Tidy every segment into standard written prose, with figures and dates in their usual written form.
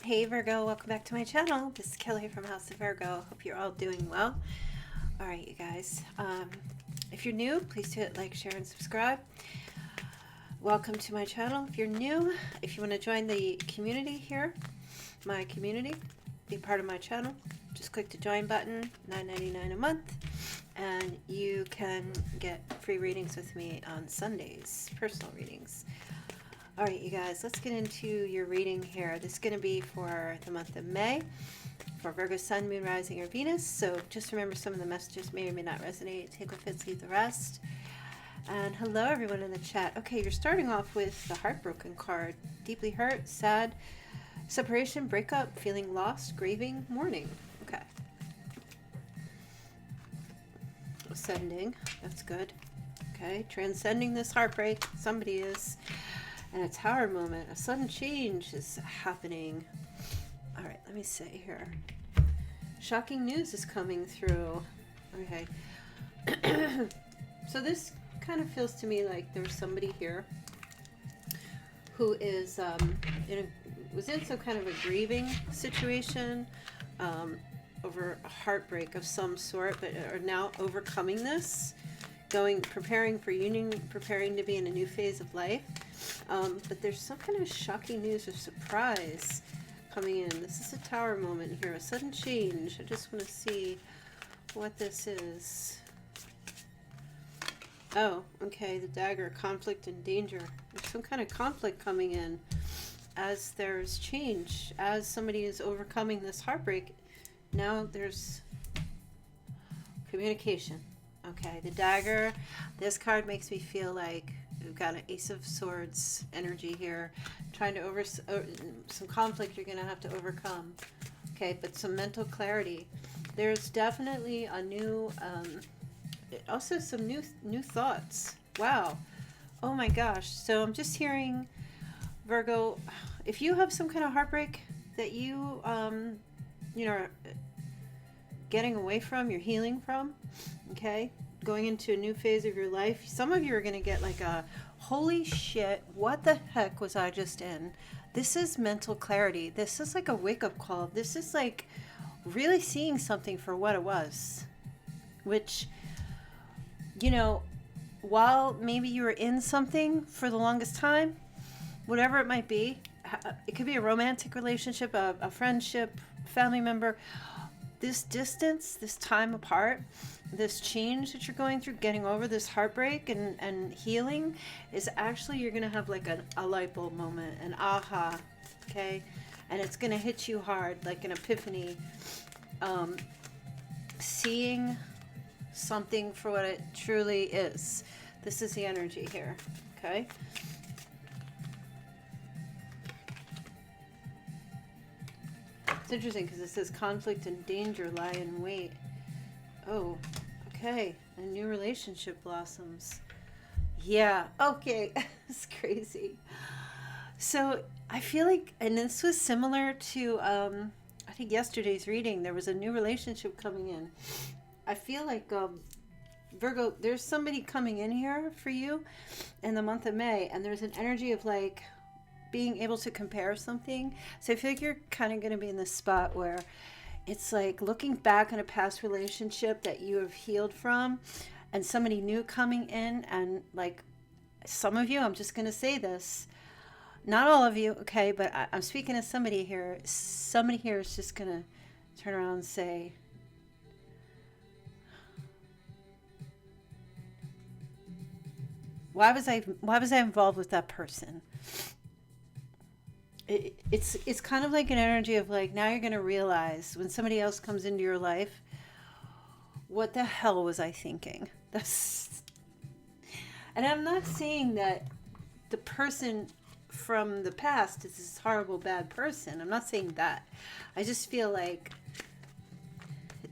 Hey Virgo, welcome back to my channel. This is Kelly from House of Virgo. Hope you're all doing well. Alright you guys, if you're new, please hit like, share, and subscribe. Welcome to my channel. If you're new, if you want to join the community here, my community, be part of my channel, just click the join button, $9.99 a month, and you can get free readings with me on Sundays, personal readings. Alright you guys, let's get into your reading here. This is going to be for the month of May, for Virgo, Sun, Moon, Rising, or Venus. So just remember, some of the messages may or may not resonate. Take what fits, leave the rest. And hello everyone in the chat. Okay, you're starting off with the Heartbroken card. Deeply hurt, sad, separation, breakup, feeling lost, grieving, mourning. Okay. Ascending, that's good. Okay, transcending this heartbreak. Somebody is. And a tower moment, a sudden change is happening. All right, let me see here. Shocking news is coming through. Okay. So this kind of feels to me like there's somebody here who is was in some kind of a grieving situation over a heartbreak of some sort, but are now overcoming this, preparing for union, preparing to be in a new phase of life. But there's some kind of shocking news or surprise coming in. This is a tower moment here, a sudden change. I just want to see what this is. Oh, okay, the dagger, conflict and danger. There's some kind of conflict coming in as there's change, as somebody is overcoming this heartbreak. Now there's communication. Okay, the dagger, this card makes me feel like we've got an Ace of Swords energy here, trying to some conflict you're going to have to overcome. Okay, but some mental clarity. There's definitely a new, also some new thoughts. Wow. Oh my gosh. So I'm just hearing, Virgo, if you have some kind of heartbreak that you know, getting away from, you're healing from, okay, going into a new phase of your life, some of you are going to get like a holy shit, what the heck was I just in? This is mental clarity. This is like a wake-up call. This is like really seeing something for what it was, which, you know, while maybe you were in something for the longest time, whatever it might be, it could be a romantic relationship, a friendship, family member. This distance, this time apart, this change that you're going through, getting over this heartbreak and healing, is actually, you're going to have like a light bulb moment, an aha, okay? And it's going to hit you hard, like an epiphany. Seeing something for what it truly is. This is the energy here, okay? It's interesting because it says conflict and danger lie in wait. Oh, okay. A new relationship blossoms. Yeah, okay. It's crazy. So I feel like, and this was similar to, I think yesterday's reading, there was a new relationship coming in. I feel like, Virgo, there's somebody coming in here for you in the month of May, and there's an energy of like, being able to compare something. So I feel like you're kind of going to be in this spot where it's like looking back on a past relationship that you have healed from, and somebody new coming in, and like some of you, I'm just going to say this, not all of you, okay, but I'm speaking to somebody here. Somebody here is just going to turn around and say, why was I involved with that person? It's kind of like an energy of like, now you're going to realize when somebody else comes into your life, what the hell was I thinking? And I'm not saying that the person from the past is this horrible, bad person. I'm not saying that. I just feel like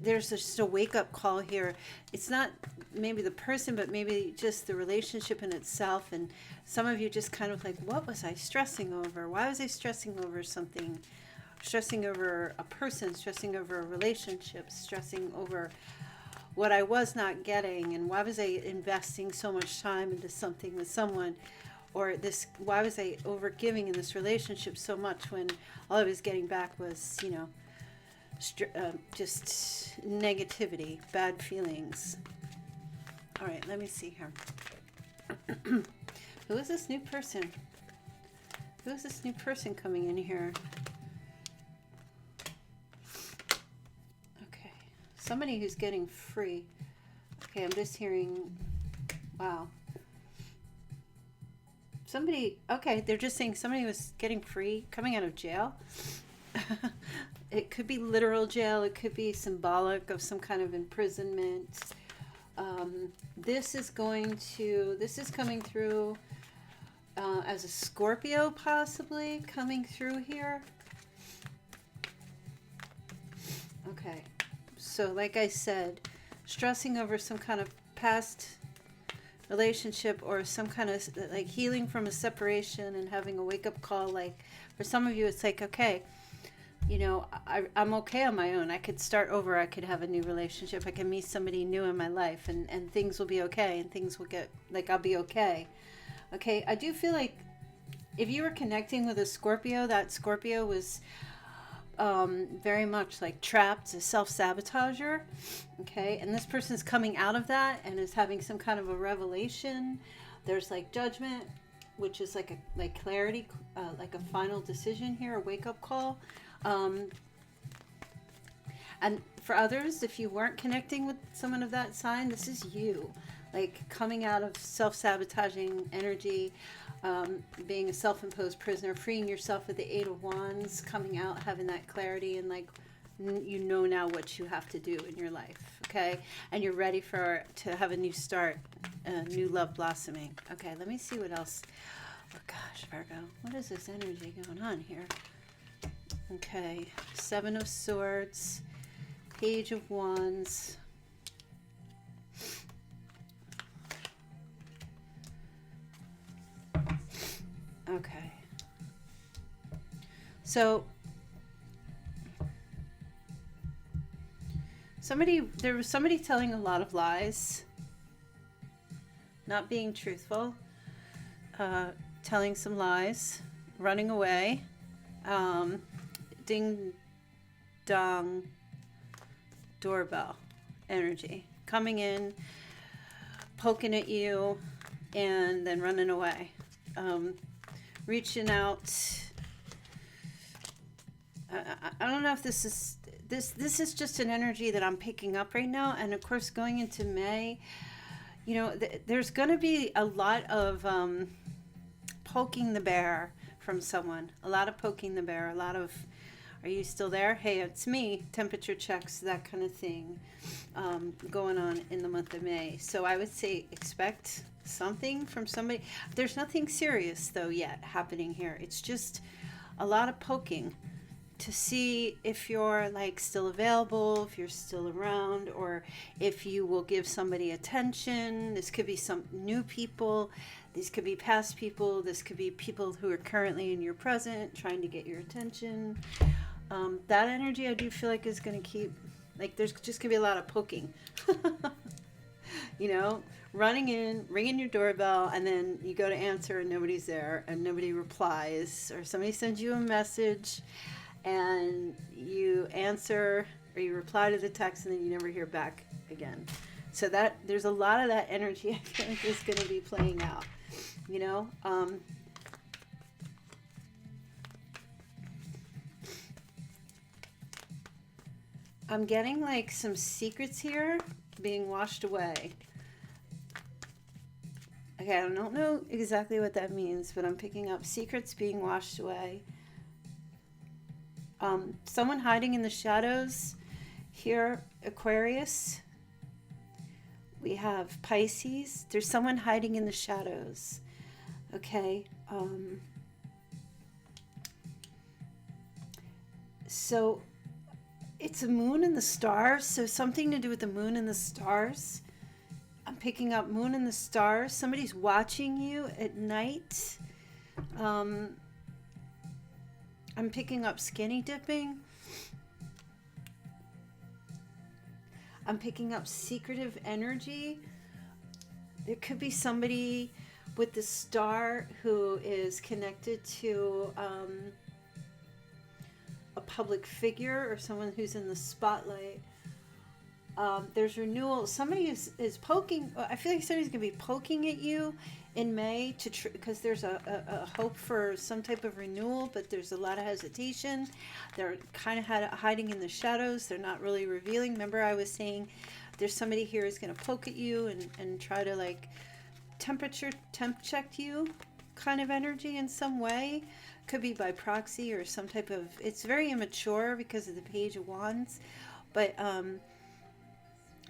there's just a wake-up call here. It's not maybe the person, but maybe just the relationship in itself. And some of you just kind of like, what was I stressing over? Why was I stressing over something? Stressing over a person, stressing over a relationship, stressing over what I was not getting, and why was I investing so much time into something with someone or this, why was I over giving in this relationship so much when all I was getting back was, you know, just negativity, bad feelings. All right, let me see here. Who is this new person? Who is this new person coming in here? Okay, somebody who's getting free. Okay, I'm just hearing, wow. Somebody, okay, they're just saying somebody was getting free, coming out of jail. It could be literal jail. It could be symbolic of some kind of imprisonment. This is coming through as a Scorpio, possibly coming through here. Okay, so like I said, stressing over some kind of past relationship or some kind of like healing from a separation and having a wake-up call. Like for some of you, it's like, okay, you know, I'm okay on my own. I could start over. I could have a new relationship. I can meet somebody new in my life, and things will be okay, and things will get, like, I'll be okay. Okay, I do feel like if you were connecting with a Scorpio, that Scorpio was very much like trapped, a self-sabotager. Okay, and this person's coming out of that and is having some kind of a revelation. There's like judgment, which is like clarity, like a final decision here, a wake-up call. And for others, if you weren't connecting with someone of that sign, this is you, like coming out of self-sabotaging energy, being a self-imposed prisoner, freeing yourself with the 8 of Wands, coming out, having that clarity, and like you know now what you have to do in your life, okay? And you're ready to have a new start, a new love blossoming. Okay, let me see what else. Oh gosh, Virgo, what is this energy going on here? Okay, 7 of Swords, Page of Wands. Okay. So there was somebody telling a lot of lies, not being truthful, telling some lies, running away, ding dong doorbell energy coming in, poking at you, and then running away, reaching out. I don't know if this is just an energy that I'm picking up right now. And of course, going into May, you know, there's going to be a lot of poking the bear from someone, a lot of poking the bear, a lot of, are you still there? Hey, it's me, temperature checks, that kind of thing, going on in the month of May. So I would say expect something from somebody. There's nothing serious though yet happening here. It's just a lot of poking to see if you're like still available, if you're still around, or if you will give somebody attention. This could be some new people. These could be past people. This could be people who are currently in your present trying to get your attention. That energy I do feel like is going to keep, like there's just going to be a lot of poking. You know, running in, ringing your doorbell, and then you go to answer and nobody's there and nobody replies, or somebody sends you a message and you answer or you reply to the text and then you never hear back again. So that there's a lot of that energy I feel like is going to be playing out, you know. I'm getting like some secrets here being washed away. Okay, I don't know exactly what that means, but I'm picking up secrets being washed away. Someone hiding in the shadows here, Aquarius. We have Pisces. There's someone hiding in the shadows. Okay. So it's a moon and the stars. So something to do with the moon and the stars. I'm picking up moon and the stars. Somebody's watching you at night. I'm picking up skinny dipping. I'm picking up secretive energy. There could be somebody with the star who is connected to a public figure or someone who's in the spotlight. There's renewal. Somebody is poking. I feel like somebody's going to be poking at you in May because there's a hope for some type of renewal, but there's a lot of hesitation. They're kind of hiding in the shadows. They're not really revealing. Remember I was saying there's somebody here who's going to poke at you and try to like temp check you kind of energy in some way. Could be by proxy or some type of, it's very immature because of the Page of Wands, but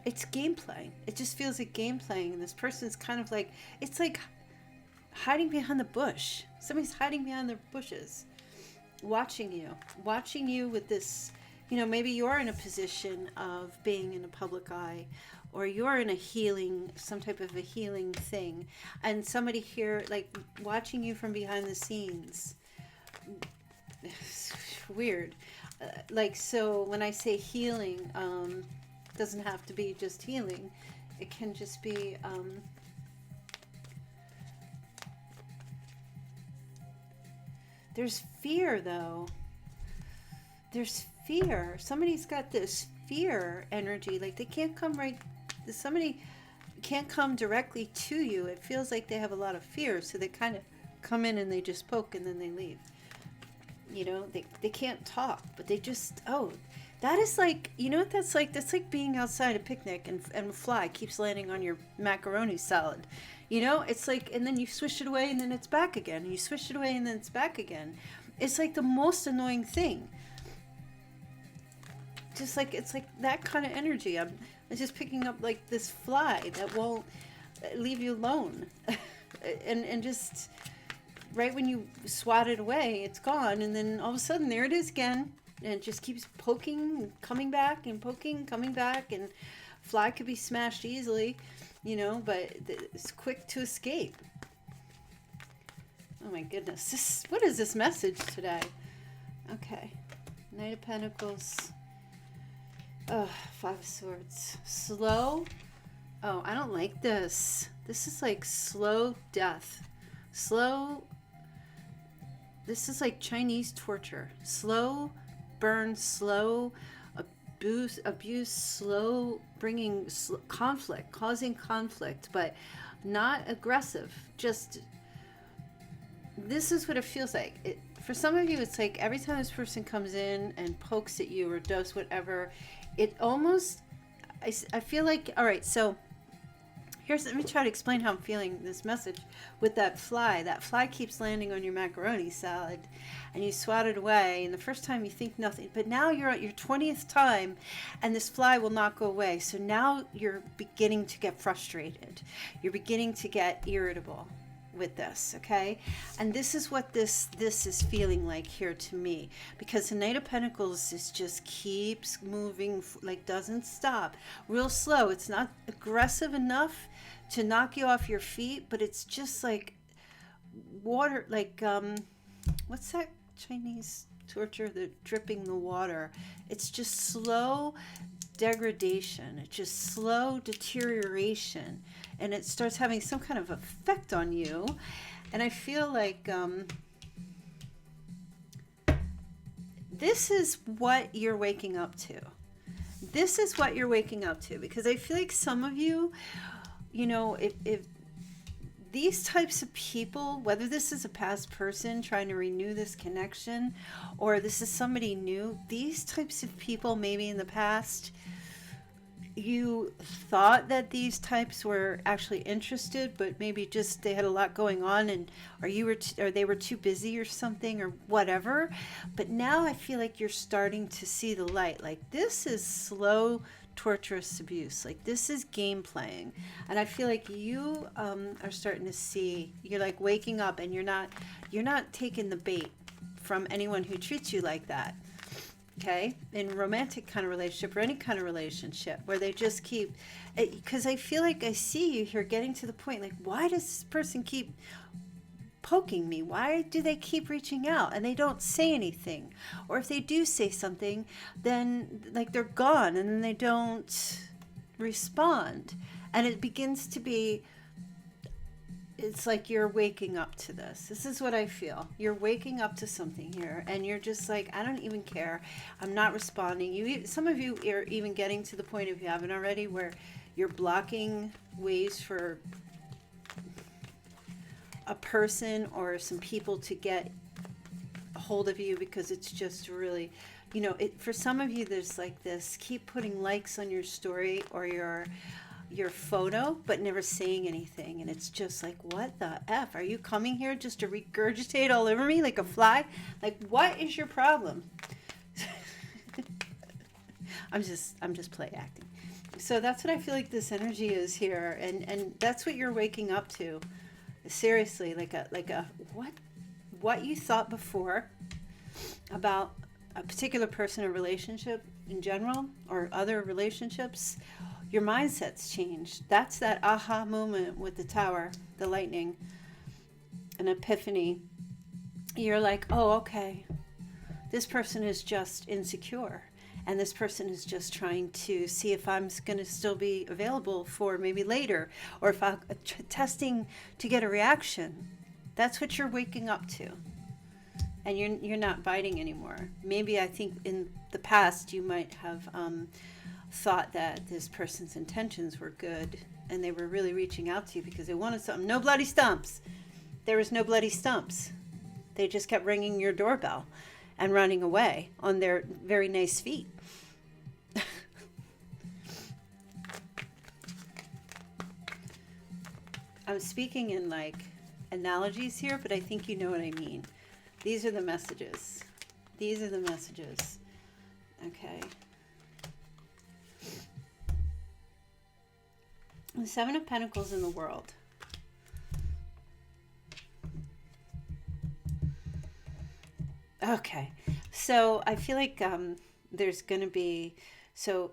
it's game playing. It just feels like game playing, and this person's kind of like, it's like hiding behind the bush. Somebody's hiding behind the bushes, watching you with this, you know, maybe you're in a position of being in a public eye, or you're in a healing, some type of a healing thing, and somebody here like watching you from behind the scenes. It's weird. Like, so when I say healing, doesn't have to be just healing. It can just be there's fear though. There's fear. Somebody's got this fear energy. Like they can't come somebody can't come directly to you. It feels like they have a lot of fear, so they kind of come in and they just poke and then they leave. You know, they can't talk, but they just, that is like, you know what that's like? That's like being outside a picnic and a fly keeps landing on your macaroni salad. You know, it's like, and then you swish it away and then it's back again. And you swish it away and then it's back again. It's like the most annoying thing. Just like, it's like that kind of energy. I'm just picking up like this fly that won't leave you alone. and just right when you swat it away, it's gone. And then all of a sudden there it is again. And it just keeps poking, coming back and poking, coming back. And fly could be smashed easily, you know, but it's quick to escape. Oh my goodness. What is this message today? Okay. Knight of Pentacles. Five of Swords. Slow. Oh, I don't like this. This is like slow death. Slow. This is like Chinese torture. Slow burn, slow abuse, slow bringing conflict, causing conflict, but not aggressive. Just, this is what it feels like. For some of you, it's like every time this person comes in and pokes at you or does whatever, it almost, I feel like, all right, so let me try to explain how I'm feeling this message with that fly. That fly keeps landing on your macaroni salad and you swat it away. And the first time you think nothing, but now you're at your 20th time and this fly will not go away. So now you're beginning to get frustrated. You're beginning to get irritable with this, okay? And this is what this is feeling like here to me, because the Knight of Pentacles is just keeps moving, like doesn't stop, real slow. It's not aggressive enough to knock you off your feet, but it's just like water, like what's that Chinese torture, the dripping the water. It's just slow degradation. It's just slow deterioration, and it starts having some kind of effect on you. And I feel like this is what you're waking up to. This is what you're waking up to, because I feel like some of you, you know, if these types of people, whether this is a past person trying to renew this connection or this is somebody new, these types of people, maybe in the past you thought that these types were actually interested, but maybe just they had a lot going on, and or they were too busy or something or whatever. But now I feel like you're starting to see the light. Like, this is slow torturous abuse. Like, this is game playing, and I feel like you are starting to see, you're like waking up, and you're not taking the bait from anyone who treats you like that. Okay, in romantic kind of relationship or any kind of relationship where they just keep, because I feel like I see you here getting to the point, like, why does this person keep poking me? Why do they keep reaching out and they don't say anything? Or if they do say something, then like they're gone and then they don't respond. And it begins to be it's like you're waking up to this. This is what I feel. You're waking up to something here, and you're just like, I don't even care. I'm not responding. Some of you are even getting to the point, if you haven't already, where you're blocking ways for a person or some people to get a hold of you, because it's just really, you know, for some of you, there's like this, keep putting likes on your story or your photo, but never saying anything. And it's just like, what the F? Are you coming here just to regurgitate all over me like a fly? Like, what is your problem? I'm just play acting. So that's what I feel like this energy is here. And that's what you're waking up to. Seriously, like a what you thought before about a particular person or relationship in general, or other relationships, your mindset's changed. That's that aha moment with the tower, the lightning, an epiphany. You're like, oh, okay, this person is just insecure, and this person is just trying to see if I'm going to still be available for maybe later, or if I'm testing to get a reaction. That's what you're waking up to. And you're not biting anymore. Maybe, I think in the past you might have thought that this person's intentions were good, and they were really reaching out to you because they wanted something. No bloody stumps. There was no bloody stumps. They just kept ringing your doorbell and running away on their very nice feet. I'm speaking in like analogies here, but I think you know what I mean. These are the messages. These are the messages. Okay. The Seven of Pentacles in the world. Okay. So I feel like there's going to be, so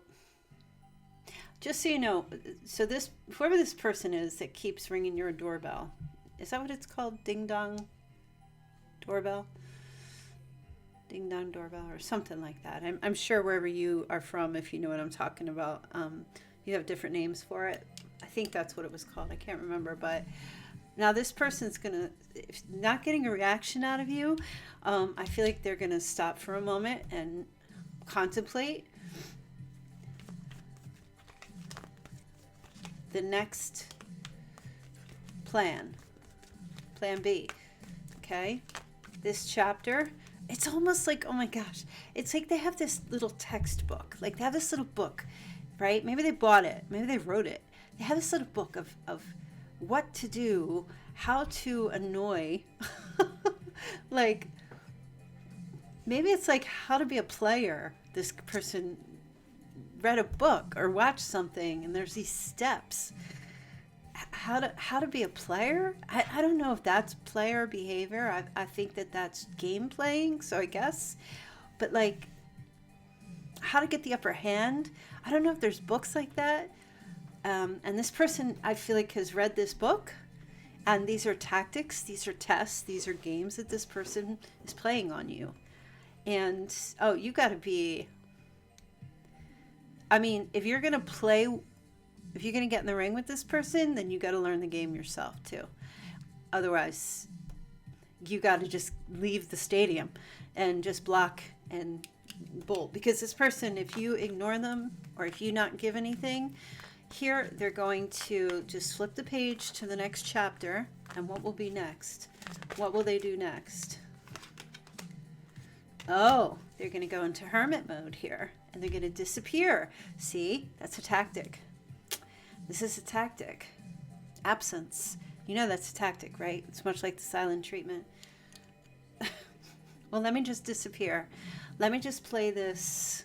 just so you know, so this, whoever this person is that keeps ringing your doorbell, is that what it's called? Ding dong doorbell? Ding dong doorbell or something like that. I'm sure wherever you are from, if you know what I'm talking about, you have different names for it. I think that's what it was called. I can't remember. But now this person's going to, if not getting a reaction out of you, I feel like they're going to stop for a moment and contemplate the next plan B. Okay, this chapter, it's almost like, oh my gosh, it's like they have this little textbook, like they have this little book, right? Maybe they bought it, maybe they wrote it. They have this little book of what to do, how to annoy, like maybe it's like how to be a player. This person read a book or watched something, and there's these steps. How to be a player? I don't know if that's player behavior. I think that's game playing, so I guess. But like, how to get the upper hand? I don't know if there's books like that. And this person, I feel like, has read this book. And these are tactics, these are tests, these are games that this person is playing on you. And, oh, you got to be... I mean, if you're going to get in the ring with this person, then you got to learn the game yourself too. Otherwise, you got to just leave the stadium and just block and bolt. Because this person, if you ignore them or if you not give anything, here they're going to just flip the page to the next chapter. And what will be next? What will they do next? Oh, they're going to go into hermit mode here. And they're going to disappear. See, that's a tactic. This is a tactic. Absence. You know that's a tactic, right? It's much like the silent treatment. Well, let me just disappear. Let me just play this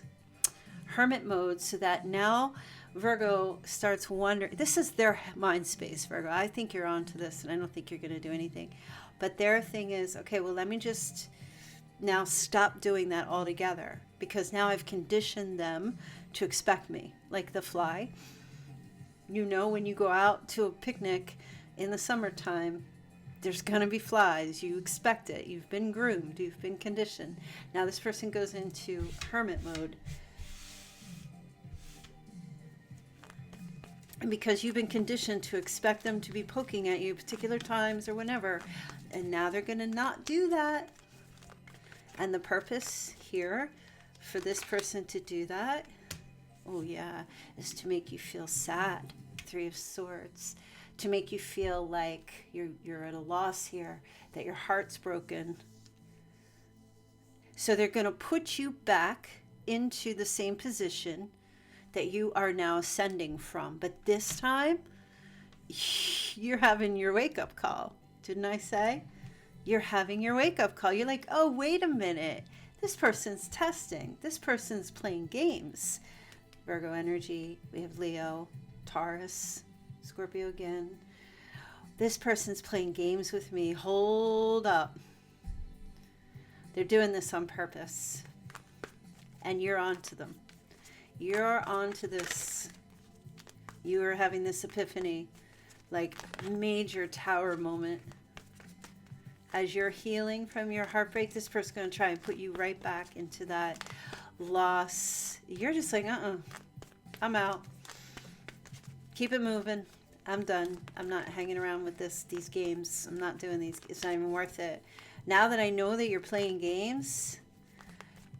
hermit mode so that now Virgo starts wondering. This is their mind space, Virgo. I think you're on to this, and I don't think you're going to do anything. But their thing is, okay, well, let me just now stop doing that altogether, because now I've conditioned them to expect me, like the fly. You know, when you go out to a picnic in the summertime, there's going to be flies. You expect it. You've been groomed. You've been conditioned. Now this person goes into hermit mode. And because you've been conditioned to expect them to be poking at you particular times or whenever, and now they're going to not do that. And the purpose here for this person to do that, oh yeah, is to make you feel sad. Three of Swords. To make you feel like you're at a loss here, that your heart's broken. So they're going to put you back into the same position that you are now ascending from. But this time, you're having your wake-up call. Didn't I say? You're having your wake-up call. You're like, oh, wait a minute. This person's testing. This person's playing games. Virgo energy. We have Leo, Taurus, Scorpio again. This person's playing games with me. Hold up. They're doing this on purpose. And you're on to them. You're on to this. You are having this epiphany, like major tower moment. As you're healing from your heartbreak, this person's going to try and put you right back into that loss. You're just like, I'm out. Keep it moving. I'm done. I'm not hanging around with these games. I'm not doing these. It's not even worth it. Now that I know that you're playing games,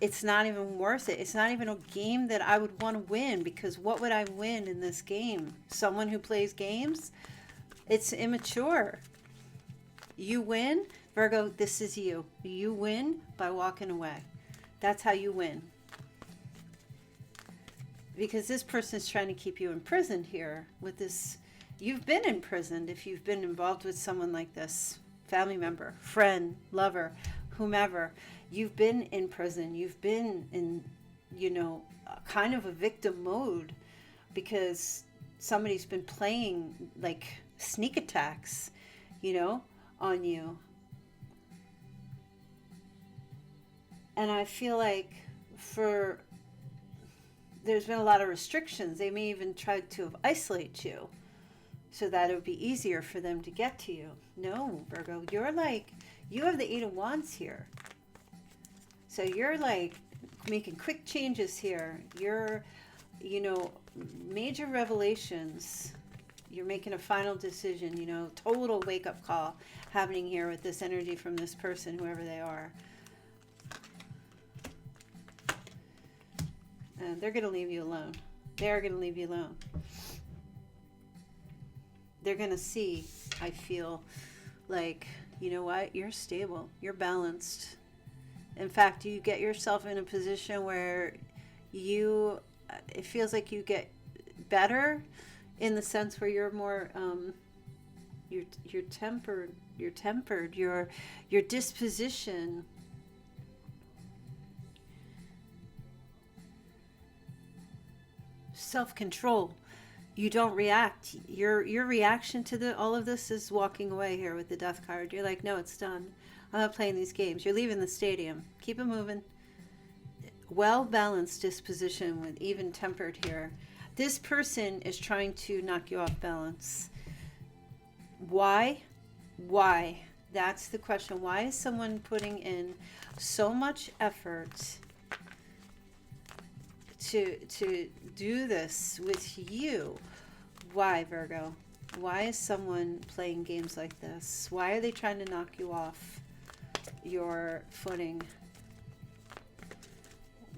it's not even worth it. It's not even a game that I would want to win, because what would I win in this game? Someone who plays games? It's immature. You win, Virgo, this is you. You win by walking away. That's how you win. Because this person's trying to keep you imprisoned here with this. You've been imprisoned if you've been involved with someone like this. Family member, friend, lover, whomever. You've been in prison. You've been in, kind of a victim mode, because somebody's been playing like sneak attacks, on you. And I feel like there's been a lot of restrictions. They may even try to isolate you so that it would be easier for them to get to you. No, Virgo, you have the Eight of Wands here. So you're like making quick changes here. You're, major revelations. You're making a final decision, total wake-up call happening here with this energy from this person, whoever they are. And they're going to leave you alone. They're going to leave you alone. They're going to see, I feel like, you know what? You're stable. You're balanced. In fact, you get yourself in a position where it feels like you get better in the sense where you're more, you're tempered, your disposition. Self-control. You don't react. Your reaction to all of this is walking away here with the Death card. You're like, no, it's done. I'm not playing these games. You're leaving the stadium. Keep it moving. Well-balanced disposition with even tempered here. This person is trying to knock you off balance. Why? Why? That's the question. Why is someone putting in so much effort to do this with you? Why, Virgo? Why is someone playing games like this? Why are they trying to knock you off your footing?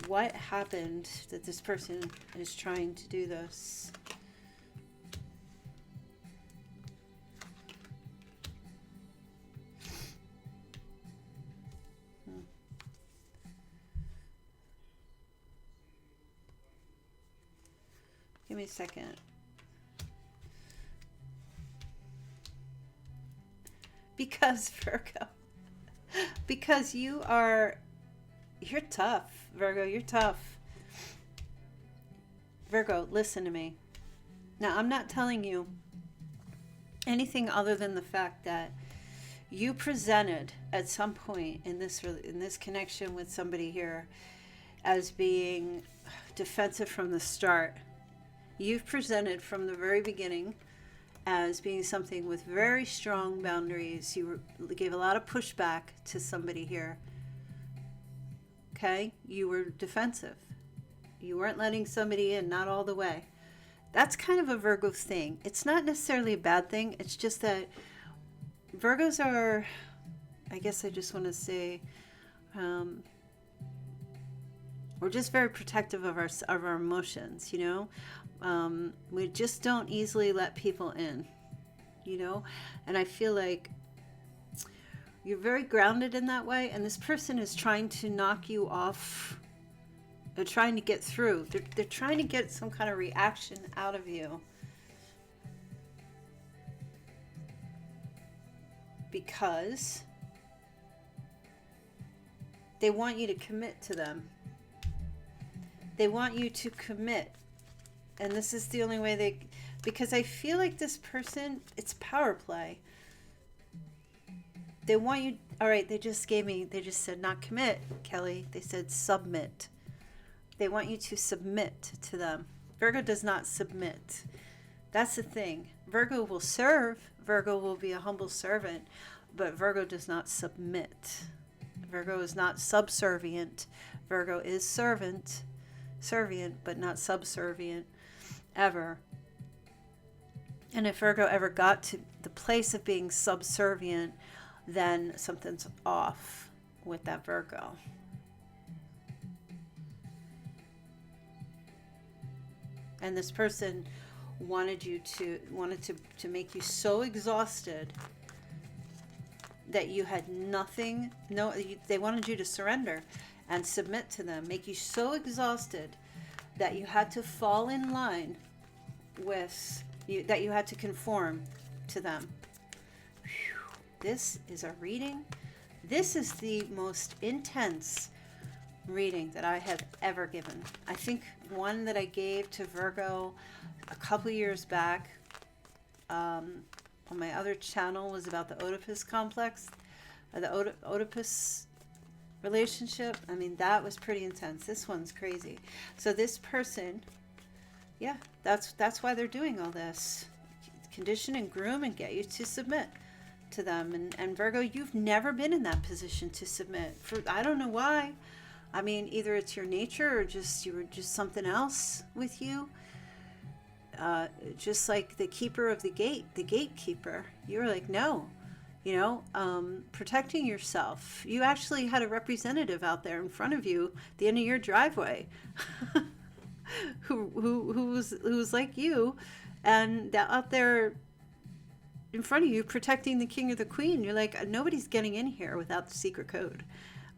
What happened that this person is trying to do this? Give me a second. Because, Virgo, because you're tough, Virgo, you're tough. Virgo, listen to me. Now, I'm not telling you anything other than the fact that you presented at some point in this connection with somebody here as being defensive from the start. You've presented from the very beginning as being something with very strong boundaries. You gave a lot of pushback to somebody here. Okay? You were defensive. You weren't letting somebody in, not all the way. That's kind of a Virgo thing. It's not necessarily a bad thing. It's just that Virgos are, I guess I just want to say, we're just very protective of our emotions, you know. We just don't easily let people in, you know. And I feel like you're very grounded in that way, and this person is trying to knock you off. They're trying to get through. They're trying to get some kind of reaction out of you. Because they want you to commit to them. They want you to commit. And this is the only way they... Because I feel like this person, it's power play. They want you... All right, they just said not commit, Kelly. They said submit. They want you to submit to them. Virgo does not submit. That's the thing. Virgo will serve. Virgo will be a humble servant. But Virgo does not submit. Virgo is not subservient. Virgo is servient, but not subservient, ever. And if Virgo ever got to the place of being subservient, then something's off with that Virgo. And this person wanted to make you so exhausted that you had nothing. No, they wanted you to surrender and submit to them, make you so exhausted that you had to fall in line with you, that you had to conform to them. Whew. This is a reading. This is the most intense reading that I have ever given. I think one that I gave to Virgo a couple years back on my other channel was about the Oedipus complex, the Oedipus relationship. I mean, that was pretty intense. This one's crazy. So this person, yeah, that's why they're doing all this. Condition and groom and get you to submit to them. And Virgo, you've never been in that position to submit. I don't know why. I mean, either it's your nature or just you were just something else with you. Just like the keeper of the gate, the gatekeeper. You were like, no, you know, protecting yourself. You actually had a representative out there in front of you, the end of your driveway, who was like you, and out there in front of you protecting the king or the queen. You're like, nobody's getting in here without the secret code.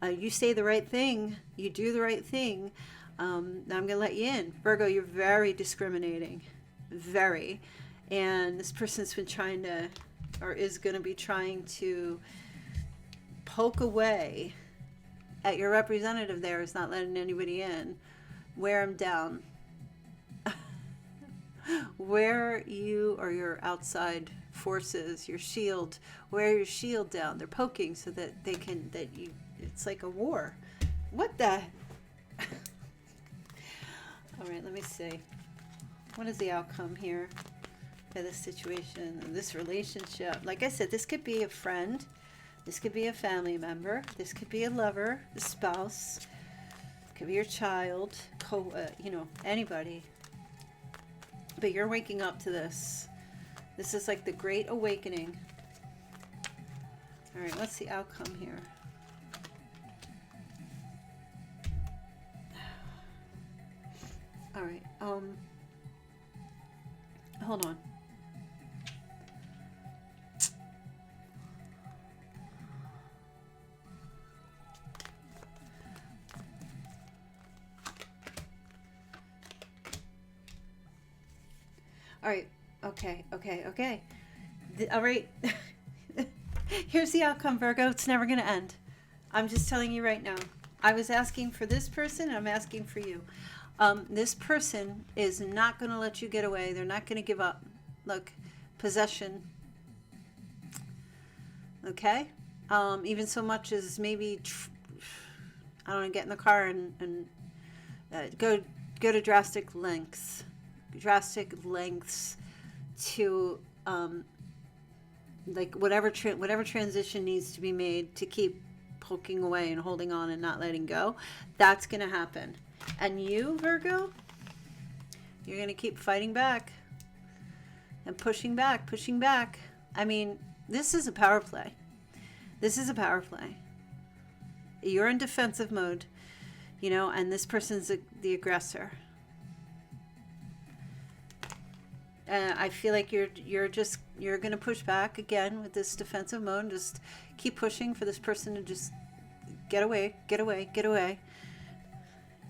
You say the right thing, you do the right thing. Now I'm going to let you in. Virgo, you're very discriminating. Very. And this person's been trying to, or is going to be trying to poke away at your representative there. Is not letting anybody in. Wear them down. Wear you or your outside forces, your shield, wear your shield down. They're poking so that they can, it's like a war. What the? All right, let me see. What is the outcome here for this situation, this relationship? Like I said, this could be a friend. This could be a family member. This could be a lover, a spouse. It could be your child, anybody. But you're waking up to this. This is like the great awakening. All right, what's the outcome here? All right, hold on. All right, okay. All right, here's the outcome, Virgo. It's never going to end. I'm just telling you right now. I was asking for this person, and I'm asking for you. This person is not going to let you get away. They're not going to give up. Look, possession. Okay? Even so much as maybe, I don't know, get in the car and go to drastic lengths to, like whatever transition needs to be made to keep poking away and holding on and not letting go. That's going to happen. And you, Virgo, You're going to keep fighting back and pushing back, pushing back. I mean, this is a power play. This is a power play. You're in defensive mode, you know, and this person's the aggressor. I feel like you're going to push back again with this defensive mode. Just keep pushing for this person to just get away, get away, get away.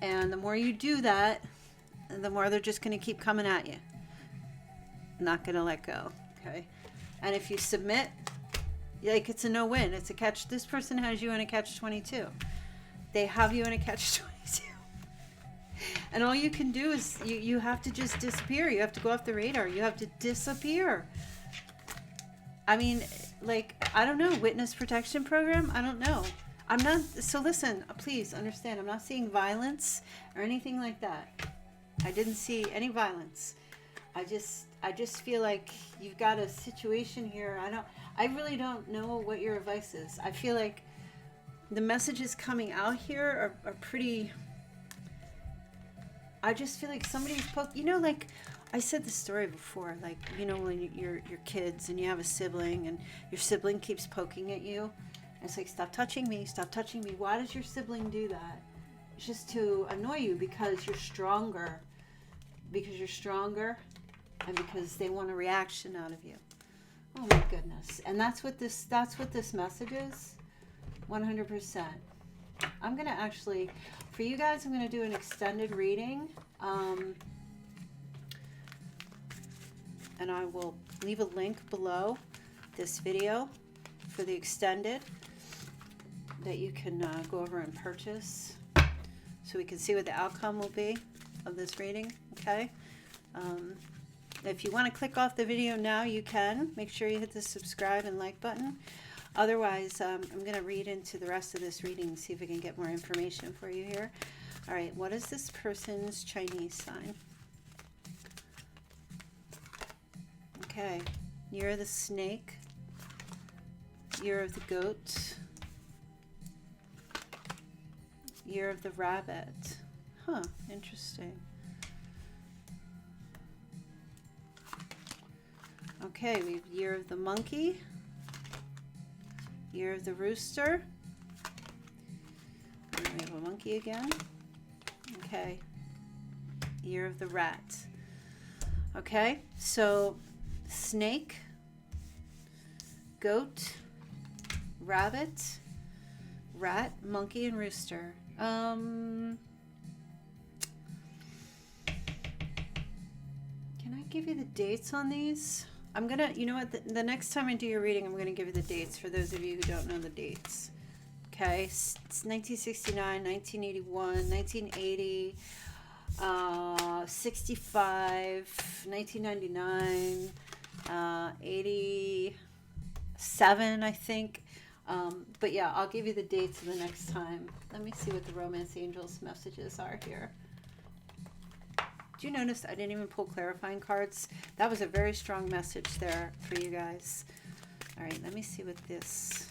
And the more you do that, the more they're just going to keep coming at you. Not going to let go. Okay. And if you submit, like, it's a no-win. It's a catch. This person has you in a catch-22. They have you in a catch-22. And all you can do is you have to just disappear. You have to go off the radar. You have to disappear. I mean, like, I don't know, witness protection program? I don't know. I'm not, so listen, please understand, I'm not seeing violence or anything like that. I didn't see any violence. I just feel like you've got a situation here. I really don't know what your advice is. I feel like the messages coming out here are pretty, I just feel like somebody's you know, like I said this story before, like, you know, when you're kids and you have a sibling and your sibling keeps poking at you. And it's like, stop touching me, stop touching me. Why does your sibling do that? It's just to annoy you because you're stronger. Because you're stronger and because they want a reaction out of you. Oh my goodness. And that's what this message is. 100%. I'm going to actually, for you guys, I'm going to do an extended reading. And I will leave a link below this video for the extended that you can go over and purchase so we can see what the outcome will be of this reading. Okay. If you want to click off the video now, you can. Make sure you hit the subscribe and like button. Otherwise, I'm going to read into the rest of this reading and see if we can get more information for you here. All right, what is this person's Chinese sign? Okay, year of the snake, year of the goat, year of the rabbit. Huh, interesting. Okay, we have year of the monkey, year of the rooster, and we have a monkey again. Okay, year of the rat. Okay, so snake, goat, rabbit, rat, monkey, and rooster. Can I give you the dates on these? I'm gonna, you know what, the next time I do your reading, I'm gonna give you the dates for those of you who don't know the dates. Okay, it's 1969, 1981, 1980, 65, 1999, 87, I think. But yeah, I'll give you the dates the next time. Let me see what the Romance Angels messages are here. Do you notice I didn't even pull clarifying cards? That was a very strong message there for you guys. All right, let me see what this...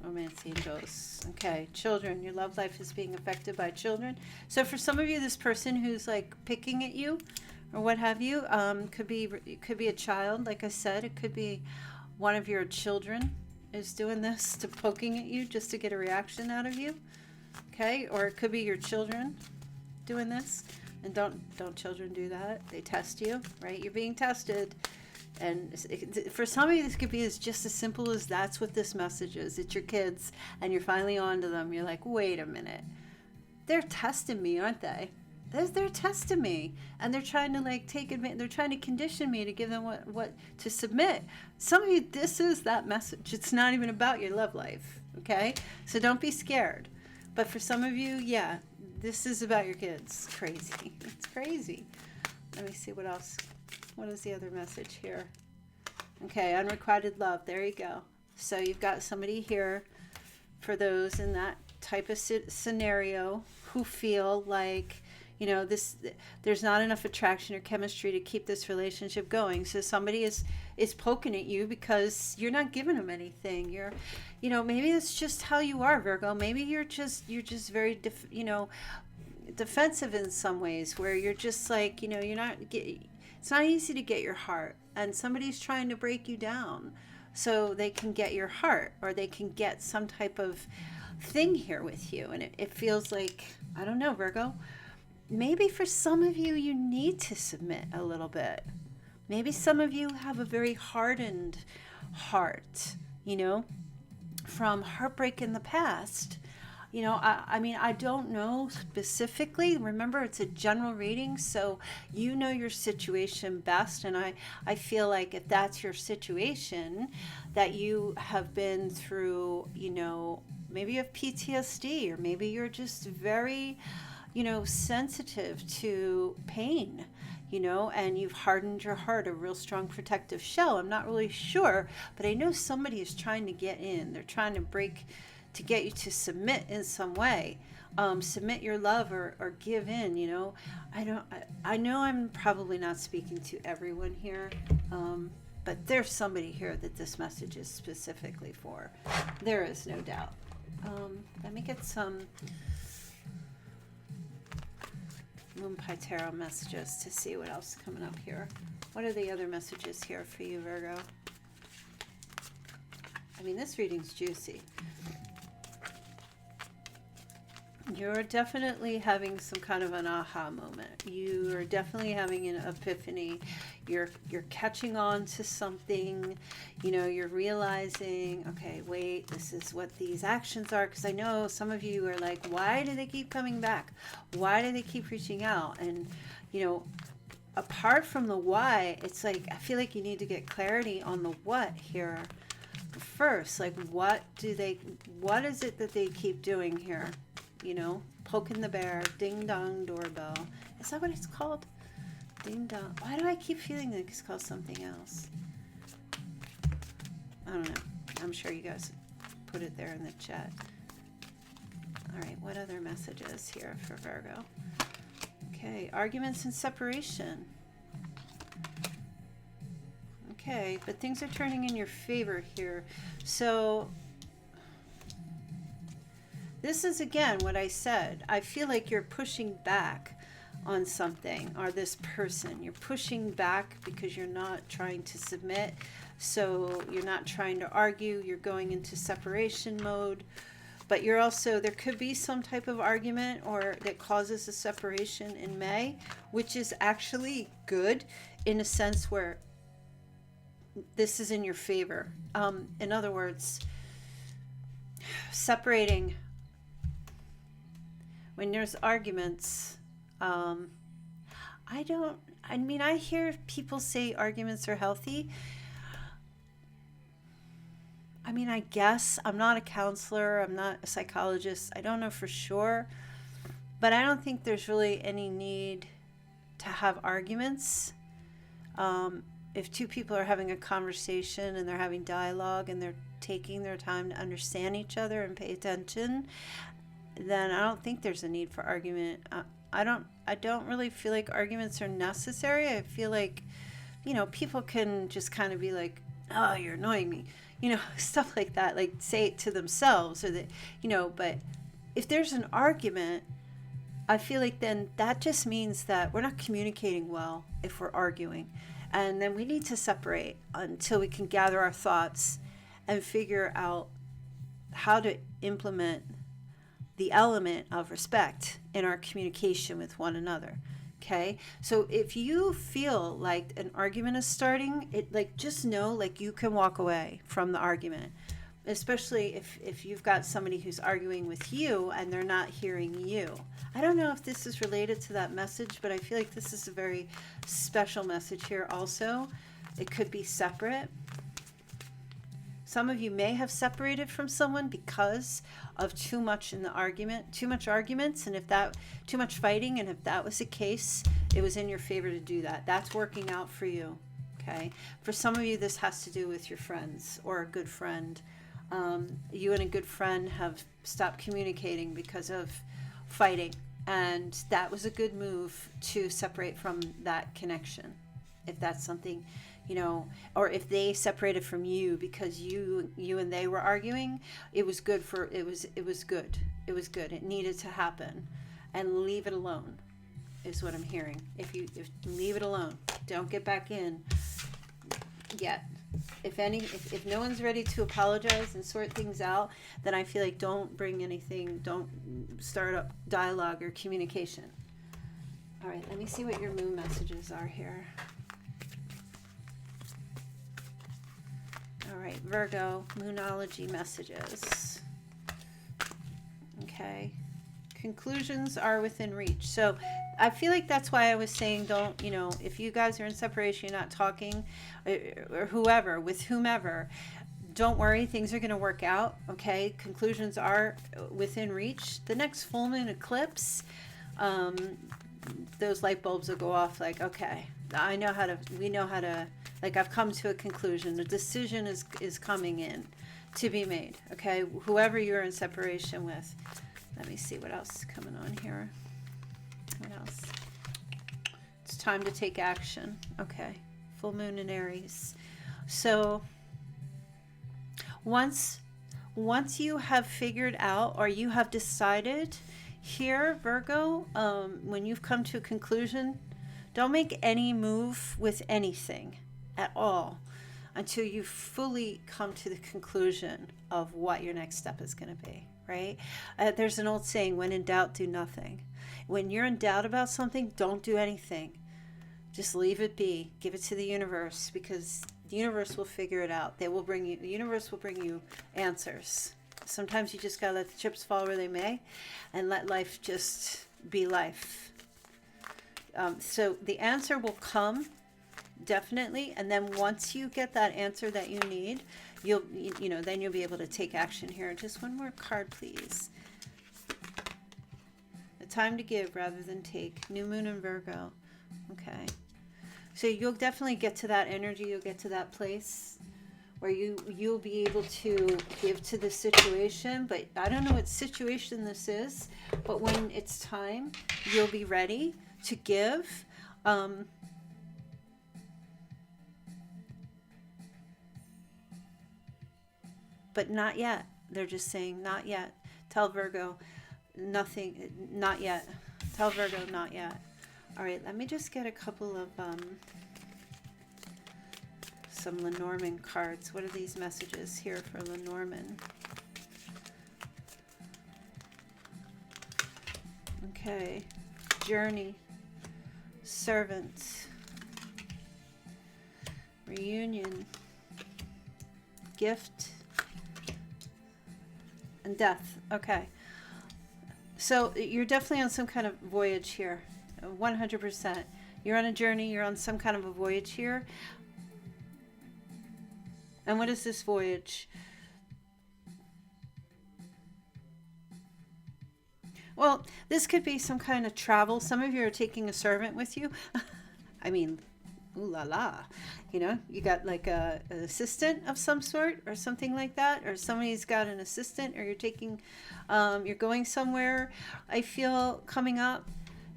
Romance Angels. Okay, children. Your love life is being affected by children. So for some of you, this person who's like picking at you or what have you, could be a child. Like I said, it could be one of your children is doing this, to poking at you just to get a reaction out of you. Okay, or it could be your children doing this. And don't children do that? They test you, right? You're being tested. And for some of you, this could be just as simple as that's what this message is. It's your kids, and you're finally on to them. You're like, wait a minute. They're testing me, aren't they? They're testing me. And they're trying to, like, take advantage. They're trying to condition me to give them what to submit. Some of you, this is that message. It's not even about your love life, okay? So don't be scared. But for some of you, yeah, this is about your kids. Crazy. It's crazy. Let me see what else. What is the other message here? Okay, unrequited love. There you go. So you've got somebody here for those in that type of scenario who feel like You know, there's not enough attraction or chemistry to keep this relationship going. So somebody is poking at you because you're not giving them anything. Maybe it's just how you are, Virgo. Maybe you're just very defensive in some ways, where you're just like, it's not easy to get your heart, and somebody's trying to break you down so they can get your heart, or they can get some type of thing here with you. And it feels like, I don't know, Virgo, maybe for some of you, you need to submit a little bit. Maybe some of you have a very hardened heart, from heartbreak in the past. I don't know specifically. Remember, it's a general reading, so you know your situation best. And I feel like if that's your situation, that you have been through, maybe you have PTSD, or maybe you're just very, sensitive to pain, and you've hardened your heart, a real strong protective shell. I'm not really sure, but I know somebody is trying to get in. They're trying to get you to submit in some way, submit your love, or give in. I know I'm probably not speaking to everyone here, but there's somebody here that this message is specifically for. There is no doubt. Let me get some Moonpie Tarot messages to see what else is coming up here. What are the other messages here for you, Virgo? I mean, this reading's juicy. You're definitely having some kind of an aha moment. You are definitely having an epiphany. You're catching on to something. You're realizing, okay, wait, this is what these actions are. Because I know some of you are like, why do they keep coming back? Why do they keep reaching out? And, apart from the why, it's like, I feel like you need to get clarity on the what here first. Like, what is it that they keep doing here? Poking the bear, ding dong doorbell. Is that what it's called? Ding dong. Why do I keep feeling like it's called something else? I don't know. I'm sure you guys put it there in the chat. All right, what other messages here for Virgo? Okay, arguments and separation. Okay, but things are turning in your favor here. So this is, again, what I said. I feel like you're pushing back on something, or this person. You're pushing back because you're not trying to submit. So you're not trying to argue. You're going into separation mode. But you're also, there could be some type of argument or that causes a separation in May, which is actually good in a sense where this is in your favor. In other words, separating, when there's arguments, I hear people say arguments are healthy. I guess I'm not a counselor. I'm not a psychologist. I don't know for sure, but I don't think there's really any need to have arguments. If two people are having a conversation and they're having dialogue and they're taking their time to understand each other and pay attention, then I don't think there's a need for argument. I don't really feel like arguments are necessary. I feel like, people can just kind of be like, oh, you're annoying me, stuff like that, like say it to themselves, or that, but if there's an argument, I feel like then that just means that we're not communicating well if we're arguing. And then we need to separate until we can gather our thoughts and figure out how to implement the element of respect in our communication with one another. Okay, so if you feel like an argument is starting, just know you can walk away from the argument, especially if you've got somebody who's arguing with you and they're not hearing you. I don't know if this is related to that message, but I feel like this is a very special message here also. It could be separate. Some of you may have separated from someone because of too much in the argument, too much arguments, and too much fighting, and if that was the case, it was in your favor to do that. That's working out for you, okay? For some of you, this has to do with your friends or a good friend. You and a good friend have stopped communicating because of fighting, And that was a good move to separate from that connection. If that's something, you know, or if they separated from you because you and they were arguing, it was good for, it was good. It was good. It needed to happen. And leave it alone is what I'm hearing. If leave it alone, don't get back in yet. If no one's ready to apologize and sort things out, then I feel like don't bring anything, don't start up dialogue or communication. All right, let me see what your moon messages are here. All right, Virgo, moonology messages. Okay. Conclusions are within reach. So I feel like that's why I was saying don't, you know, if you guys are in separation, you're not talking, or whoever, with whomever, don't worry, things are going to work out, okay? Conclusions are within reach. The next full moon eclipse, those light bulbs will go off like, okay, we know how to, like, I've come to a conclusion. The decision is coming in to be made, okay? Whoever you're in separation with. Let me see what else is coming on here. What else? It's time to take action. Okay. Full moon in Aries. So once you have figured out, or you have decided here, Virgo, when you've come to a conclusion, don't make any move with anything at all until you fully come to the conclusion of what your next step is going to be. Right? There's an old saying, when in doubt, do nothing. When you're in doubt about something, don't do anything. Just leave it be. Give it to the universe, because the universe will figure it out. The universe will bring you answers. Sometimes you just got to let the chips fall where they may and let life just be life. So the answer will come, definitely. And then once you get that answer that you need, then you'll be able to take action here. Just one more card, please. The time to give rather than take. New moon in Virgo. Okay. So you'll definitely get to that energy. You'll get to that place where you'll be able to give to the situation. But I don't know what situation this is. But when it's time, you'll be ready to give. But not yet. They're just saying not yet. Tell Virgo nothing, not yet. Tell Virgo not yet. All right, let me just get a couple of some Lenormand cards. What are these messages here for Lenormand? Okay. Journey. Servant. Reunion. Gift. And death. Okay. So you're definitely on some kind of voyage here. 100%. You're on a journey. You're on some kind of a voyage here. And what is this voyage? Well, this could be some kind of travel. Some of you are taking a servant with you. I mean, ooh la la. You know, you got like an assistant of some sort or something like that, or somebody's got an assistant, or you're taking, you're going somewhere. I feel coming up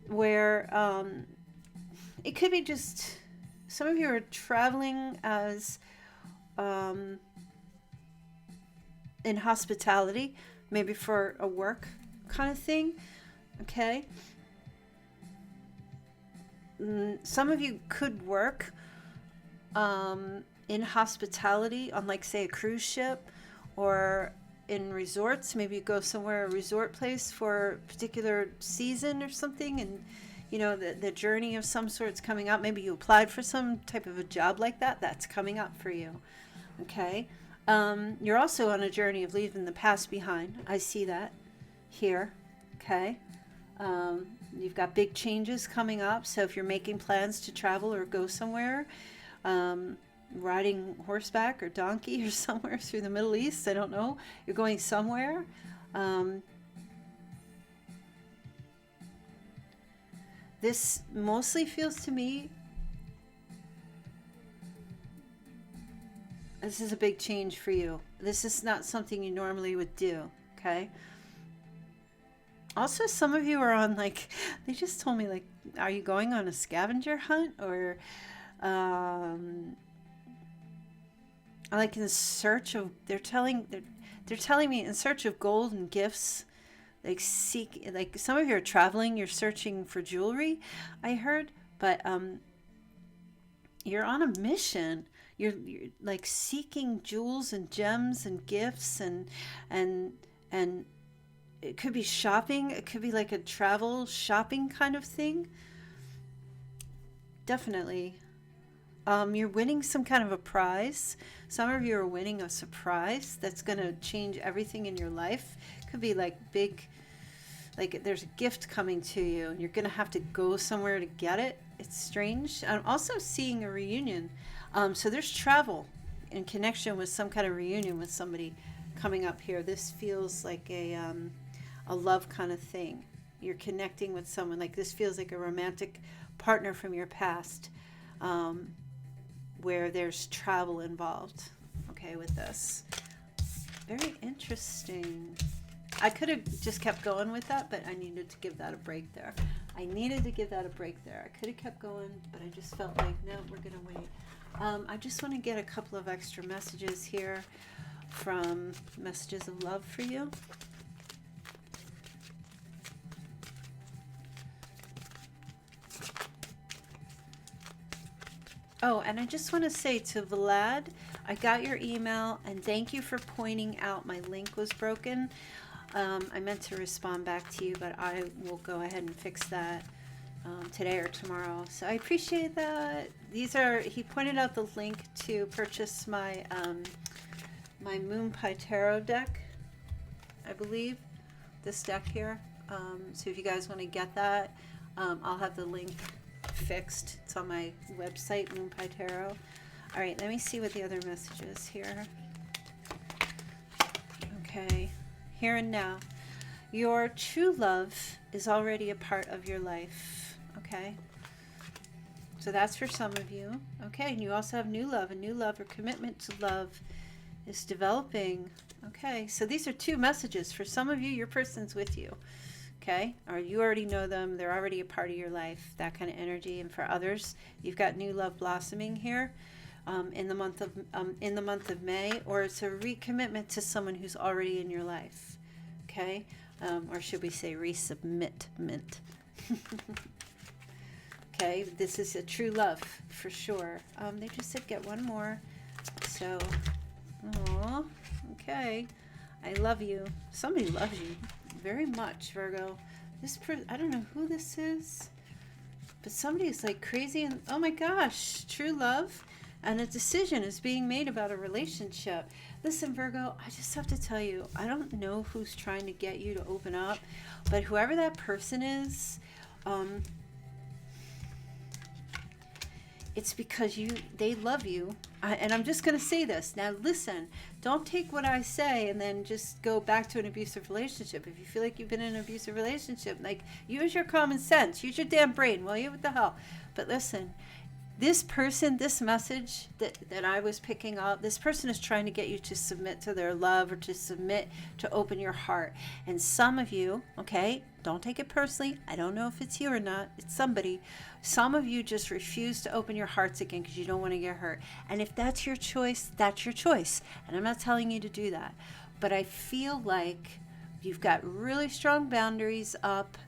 where it could be just some of you are traveling as in hospitality, maybe for a work kind of thing. Okay. Some of you could work in hospitality on, like, say, a cruise ship, or in resorts. Maybe you go somewhere, a resort place, for a particular season or something, and you know the journey of some sort's coming up. Maybe you applied for some type of a job like that. That's coming up for you. Okay. You're also on a journey of leaving the past behind. I see that here. Okay. You've got big changes coming up. So if you're making plans to travel or go somewhere, riding horseback or donkey or somewhere through the Middle East, I don't know, you're going somewhere. This mostly feels to me, this is a big change for you. This is not something you normally would do, okay? Also, some of you are on, like, they just told me, like, are you going on a scavenger hunt, or like in search of, they're telling me in search of gold and gifts, like some of you are traveling, you're searching for jewelry, I heard, but you're on a mission. You're like seeking jewels and gems and gifts, and it could be shopping. It could be like a travel shopping kind of thing. Definitely. You're winning some kind of a prize. Some of you are winning a surprise that's going to change everything in your life. Could be like big, like there's a gift coming to you and you're going to have to go somewhere to get it. It's strange. I'm also seeing a reunion. So there's travel in connection with some kind of reunion with somebody coming up here. This feels like a love kind of thing. You're connecting with someone. Like this feels like a romantic partner from your past, where there's travel involved. Okay, with this. Very interesting. I could have just kept going with that, but I needed to give that a break there. I could have kept going, but I just felt like, no, we're going to wait. I just want to get a couple of extra messages here from Messages of Love for you. Oh, and I just want to say to Vlad, I got your email, and thank you for pointing out my link was broken. I meant to respond back to you, but I will go ahead and fix that today or tomorrow. So I appreciate that. He pointed out the link to purchase my my Moonpie Tarot deck, I believe, this deck here. So if you guys want to get that, I'll have the link fixed. It's on my website, Moonpie Tarot. All right, let me see what the other message is here. Okay, here and now. Your true love is already a part of your life. Okay, so that's for some of you. Okay, and you also have new love. A new love or commitment to love is developing. Okay, so these are two messages. For some of you, your person's with you. Okay, or you already know them, they're already a part of your life, that kind of energy. And for others, you've got new love blossoming here in the month of May, or it's a recommitment to someone who's already in your life. Okay, or should we say resubmitment? Okay, this is a true love for sure. They just said get one more. So, aw, okay, I love you. Somebody loves you very much, Virgo. I don't know who this is, but somebody's like crazy, and oh my gosh, true love, and a decision is being made about a relationship. Listen, Virgo, I just have to tell you, I don't know who's trying to get you to open up, but whoever that person is, it's because they love you. And I'm just going to say this. Now, listen, don't take what I say and then just go back to an abusive relationship. If you feel like you've been in an abusive relationship, like, use your common sense. Use your damn brain, will you? What the hell? But listen, this person, this message that I was picking up, this person is trying to get you to submit to their love, or to submit, to open your heart. And some of you, okay, don't take it personally. I don't know if it's you or not. It's somebody. Some of you just refuse to open your hearts again because you don't want to get hurt. And if that's your choice, that's your choice. And I'm not telling you to do that. But I feel like you've got really strong boundaries up.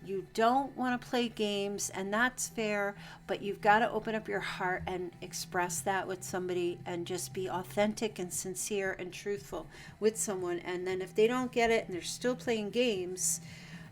You don't want to play games, and that's fair, but you've got to open up your heart and express that with somebody, and just be authentic and sincere and truthful with someone. And then if they don't get it and they're still playing games,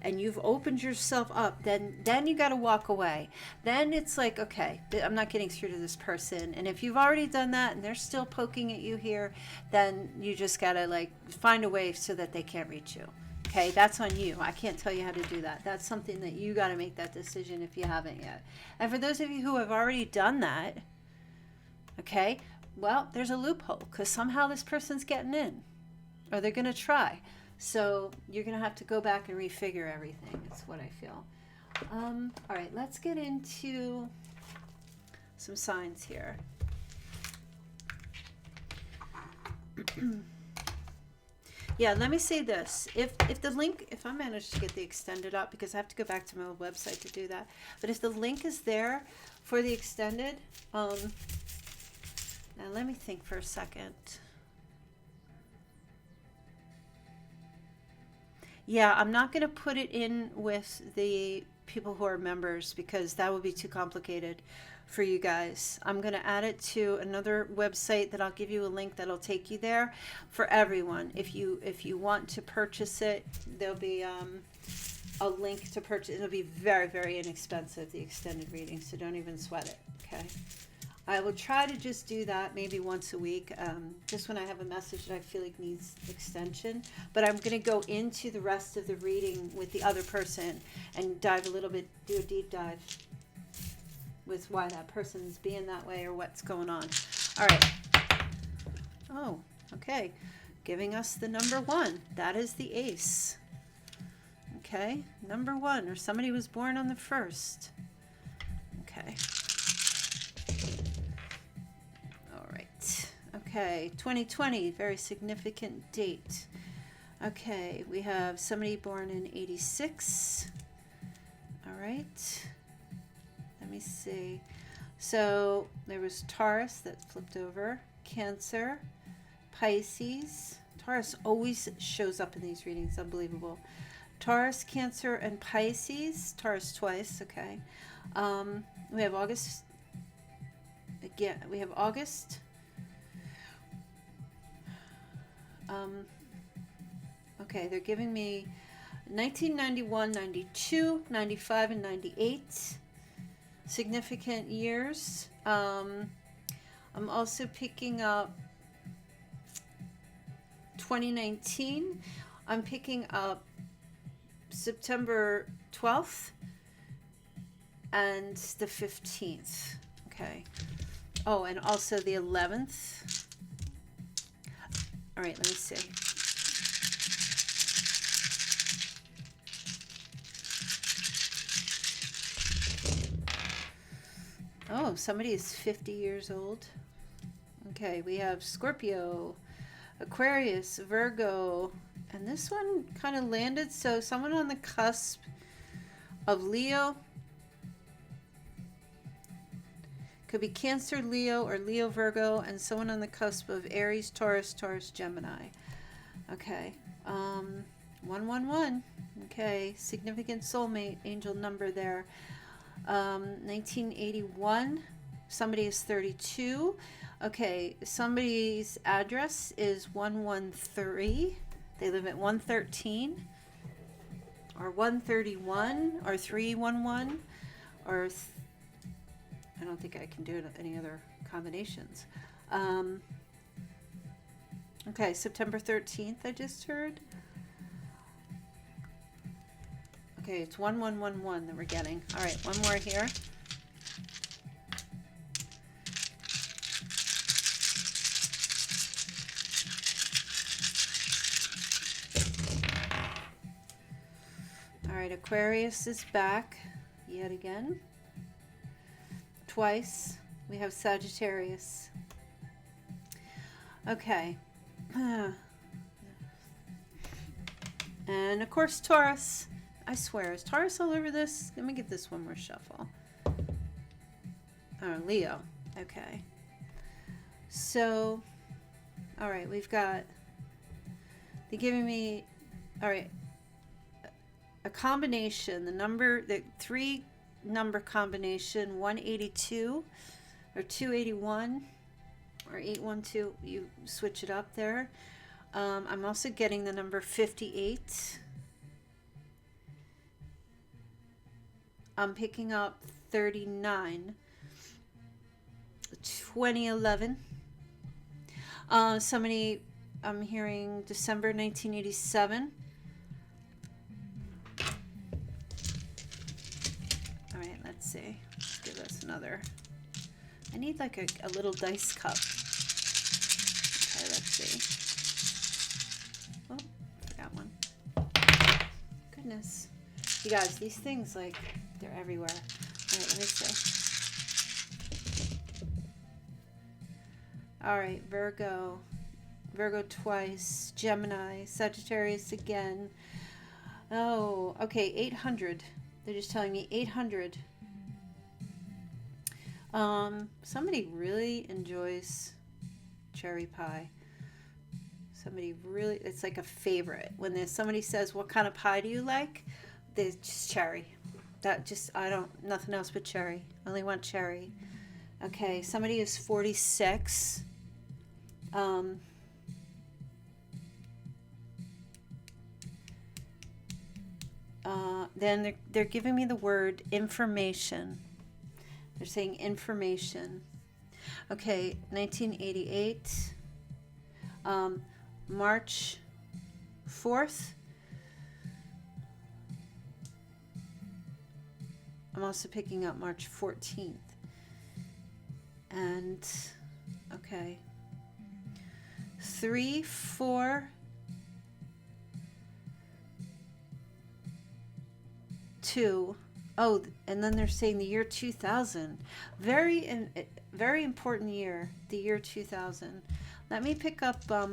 and you've opened yourself up, then you got to walk away. Then it's like, okay, I'm not getting through to this person. And if you've already done that and they're still poking at you here, then you just got to like find a way so that they can't reach you. Okay, that's on you. I can't tell you how to do that. That's something that you got to make that decision if you haven't yet. And for those of you who have already done that, okay, well, there's a loophole, because somehow this person's getting in, or they're going to try. So you're going to have to go back and refigure everything. It's what I feel. All right, let's get into some signs here. Yeah, let me say this. If the link, if I manage to get the extended up, because I have to go back to my old website to do that, but if the link is there for the extended, now let me think for a second. Yeah, I'm not going to put it in with the people who are members because that would be too complicated for you guys. I'm going to add it to another website that I'll give you a link that'll take you there for everyone. If you want to purchase it, there'll be a link to purchase. It'll be very, very inexpensive, the extended reading, so don't even sweat it, okay? I will try to just do that maybe once a week, just when I have a message that I feel like needs extension. But I'm going to go into the rest of the reading with the other person and dive a little bit, do a deep dive with why that person's being that way or what's going on. All right. Oh, okay. Giving us the number 1. That is the ace. Okay, number 1, or somebody was born on the 1st. Okay. Okay, 2020, very significant date. Okay, we have somebody born in 86. All right. Let me see. So there was Taurus that flipped over, Cancer, Pisces. Taurus always shows up in these readings, unbelievable. Taurus, Cancer, and Pisces. Taurus twice, okay. We have August. Again, we have August. Okay, they're giving me 1991, 92, 95, and 98. Significant years. I'm also picking up 2019. I'm picking up September 12th and the 15th. Okay. Oh, and also the 11th. All right, let me see. Oh, somebody is 50 years old. Okay, we have Scorpio, Aquarius, Virgo, and this one kind of landed. So someone on the cusp of Leo. Could be Cancer, Leo, or Leo, Virgo, and someone on the cusp of Aries, Taurus, Taurus, Gemini. Okay. 111. Okay. Significant soulmate, angel number there. 1981. Somebody is 32. Okay. Somebody's address is 113. They live at 113 or 131 or 311 or I don't think I can do it any other combinations. Okay, September 13th, I just heard. Okay, it's 1111 that we're getting. All right, one more here. All right, Aquarius is back yet again. Twice. We have Sagittarius. Okay. And of course Taurus. I swear, is Taurus all over this? Let me give this one more shuffle. Oh, Leo. Okay. So, all right, we've got, they're giving me, all right, a combination, the 3 number combination, 182 or 281 or 812. You switch it up there. I'm also getting the number 58. I'm picking up 39. 2011. Somebody, I'm hearing December 1987. All right, let's see. Let's give us another. I need like a little dice cup. Okay, let's see. Oh, forgot one. Goodness. You guys, these things, like, they're everywhere. All right, let me see. All right, Virgo. Virgo twice, Gemini, Sagittarius again. Oh, okay, 800. They're just telling me 800. Somebody really enjoys cherry pie. Somebody really, it's like a favorite. When there's somebody says, what kind of pie do you like? There's just cherry. That just, I don't, nothing else but cherry. I only want cherry. Okay, somebody is 46. Then they're giving me the word information. They're saying information. Okay, 1988. March 4th. I'm also picking up March 14th. And, okay. 3, 4, 2. Oh, and then they're saying the year 2000. Very important year, the year 2000. Let me pick up, I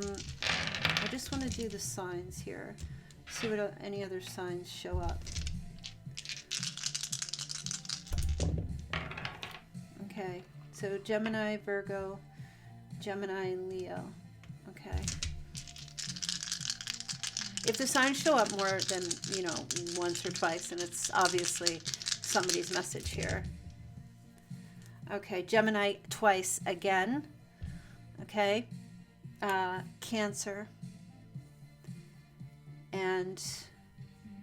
just want to do the signs here. See what any other signs show up. Okay, so Gemini, Virgo, Gemini, and Leo. Okay. If the signs show up more than, once or twice, then it's obviously somebody's message here. Okay, Gemini twice again. Okay. Cancer. And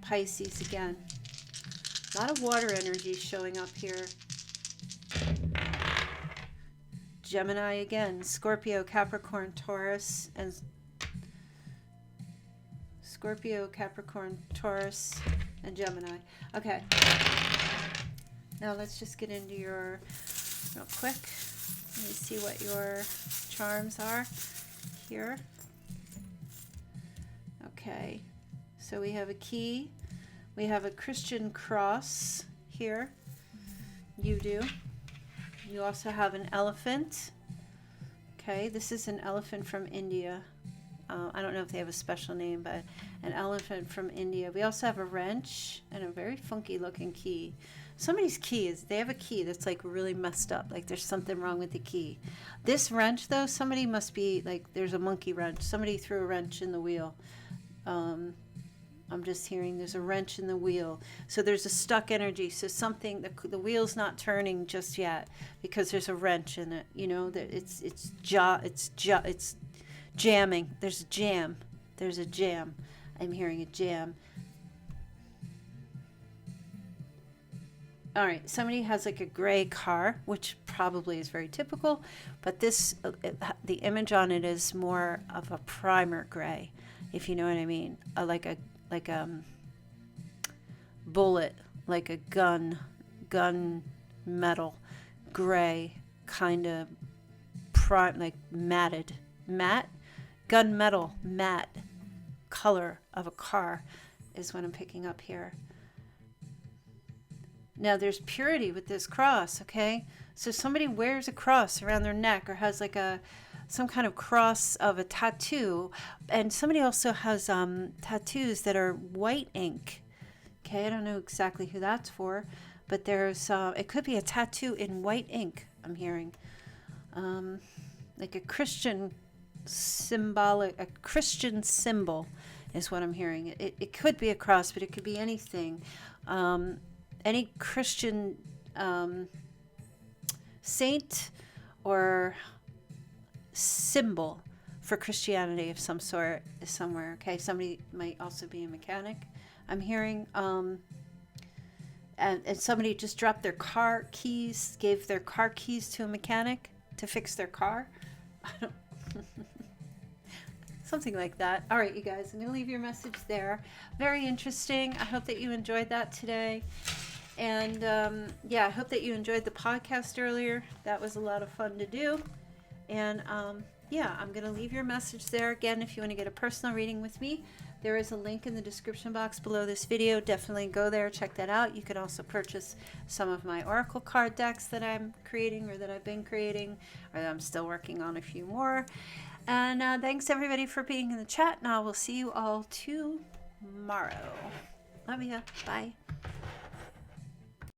Pisces again. A lot of water energy showing up here. Gemini again. Scorpio, Capricorn, Taurus, and Scorpio, Capricorn, Taurus, and Gemini. Okay. Now let's just get into your, real quick. Let me see what your charms are here. Okay. So we have a key. We have a Christian cross here. You do. You also have an elephant. Okay. This is an elephant from India. I don't know if they have a special name, but an elephant from India. We also have a wrench and a very funky looking key. Somebody's key is, they have a key that's like really messed up. Like there's something wrong with the key. This wrench though, somebody must be like, there's a monkey wrench. Somebody threw a wrench in the wheel. I'm just hearing there's a wrench in the wheel. So there's a stuck energy. So something, the wheel's not turning just yet because there's a wrench in it. That it's jamming. There's a jam. There's a jam. I'm hearing a jam. All right. Somebody has like a gray car, which probably is very typical, but this, the image on it is more of a primer gray, if you know what I mean. Like a bullet, like a gun metal, gray, kind of like matte, gunmetal, matte color of a car is what I'm picking up here. Now there's purity with this cross, okay? So somebody wears a cross around their neck or has like some kind of cross of a tattoo, and somebody also has tattoos that are white ink. Okay, I don't know exactly who that's for, but there's it could be a tattoo in white ink. I'm hearing like a Christian symbol is what I'm hearing. It could be a cross, but it could be anything. Any Christian saint or symbol for Christianity of some sort is somewhere. Okay, somebody might also be a mechanic, I'm hearing. And somebody just dropped their car keys, gave their car keys to a mechanic to fix their car. Something like that. All right, you guys, I'm going to leave your message there. Very interesting. I hope that you enjoyed that today. And yeah, I hope that you enjoyed the podcast earlier. That was a lot of fun to do. And yeah, I'm going to leave your message there. Again, if you want to get a personal reading with me, there is a link in the description box below this video. Definitely go there, check that out. You can also purchase some of my oracle card decks that I'm creating or that I've been creating, or that I'm still working on a few more. And thanks everybody for being in the chat. And I will see you all tomorrow. Love ya. Bye.